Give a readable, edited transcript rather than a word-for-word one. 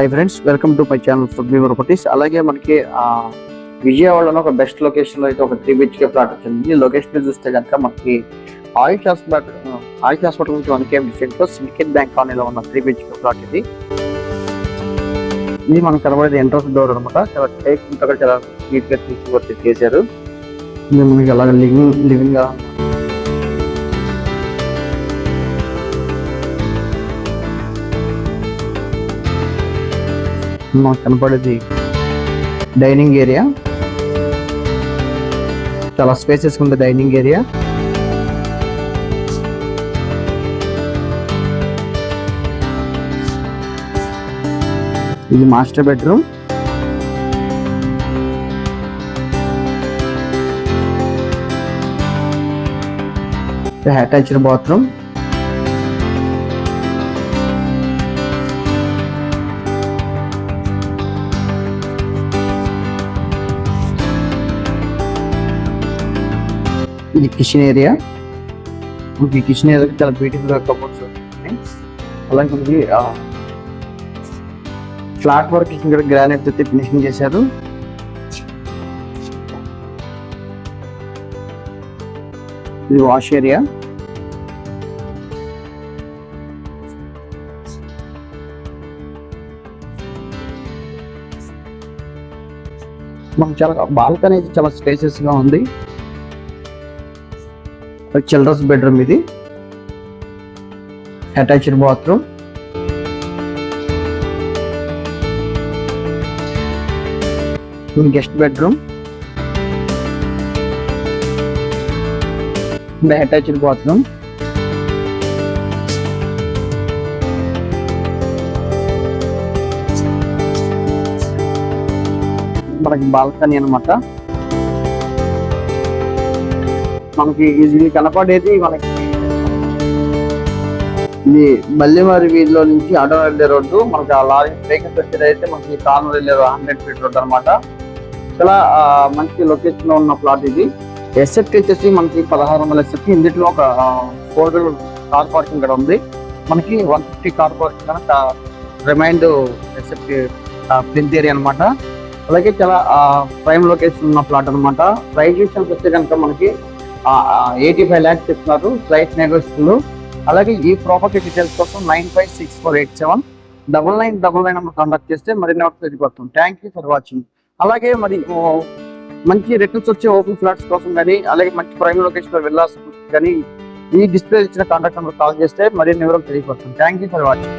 Hi friends, welcome to my channel food properties. అలాగే మనకి విజయవాడలో ఒక బెస్ట్ లొకేషన్ లో అయితే ఒక 3 BHK ఫ్లాట్ వచ్చింది. ఈ లొకేషన్ చూస్తే కనుక మనకి ఆయుష్ హాస్పిటల్ నుంచి 1 km డిస్టెన్స్ లో సిండికేట్ బ్యాంక్ కాలనీలో ఉన్న 3 BHK ఫ్లాట్ ఇది మనకు కనబడేది ఎంట్రన్స్ డోర్ అనమాట. చాలా టేక్ చాలా నీట్ గా తీసి చేశారు. ఇది మనకి అలాగే లివింగ్ గా మనకు కనపడేది డైనింగ్ ఏరియా. చాలా స్పేసెస్ ఉంది డైనింగ్ ఏరియా. ఇది మాస్టర్ బెడ్రూమ్. Attached bathroom. ఇది కిచెన్ ఏరియా. మనకి కిచెన్ ఏరియా చాలా బ్యూటిఫుల్ గా కబోర్డ్స్ ఉన్నాయి. అలాగే మనకి ఫ్లాట్ వర్క్ ఇక్కడ గ్రానైట్ తో ఫినిషింగ్ చేశారు. ఇది వాష్ ఏరియా. మనకి చాలా బాల్కనీ చాలా స్పేసెస్ గా ఉంది. Children's bedroom. ఇది attached bathroom. Guest bedroom. Attached bathroom. మనకి బాల్కనీ అనమాట. మనకి ఇది కనపడేది మనకి ఇది మల్లిమారి వీధిలో నుంచి ఆటో వెళ్ళే రోడ్డు. మనకి ఆ లారీ వెహికల్స్ వచ్చేది అయితే మనకి కార్నర్ వెళ్ళే 100 feet రోడ్ అనమాట. చాలా మంచి లొకేషన్ లో ఉన్న ప్లాట్ ఇది. ఎస్ఎఫ్టీ వచ్చేసి మనకి 1600 SFT. ఇందులో ఒక 4 కార్ పార్కింగ్ కూడా ఉంది. మనకి 150 కార్ పార్కింగ్ కనుక రిమైండ్ ఎస్ఎఫ్టీ ప్లింత్ ఏరియా అనమాట. అలాగే చాలా ప్రైమ్ లొకేషన్ ఉన్న ప్లాట్ అనమాట. ప్రైస్ విషయానికి వస్తే కనుక మనకి 85 lakhs చెప్తున్నారు. Slight negotiable. అలాగే ఈ ప్రాపర్టీ డీటెయిల్స్ కోసం 9564879999 నెంబర్ కాంటాక్ట్ చేస్తే మరిన్ని తెలియపడుతుంది. Thank you for watching. అలాగే మరి మంచి రిటర్న్స్ వచ్చే ఓపెన్ ఫ్లాట్స్ కోసం కానీ అలాగే మంచి ప్రైమ్ లొకేషన్ లో వెళ్ళాల్సి కానీ ఈ డిస్ప్లే ఇచ్చిన కాంటాక్ట్ నెంబర్ కాల్ చేస్తే మరిన్ని వివరాలు తెలియపడుతుంది. Thank you for watching.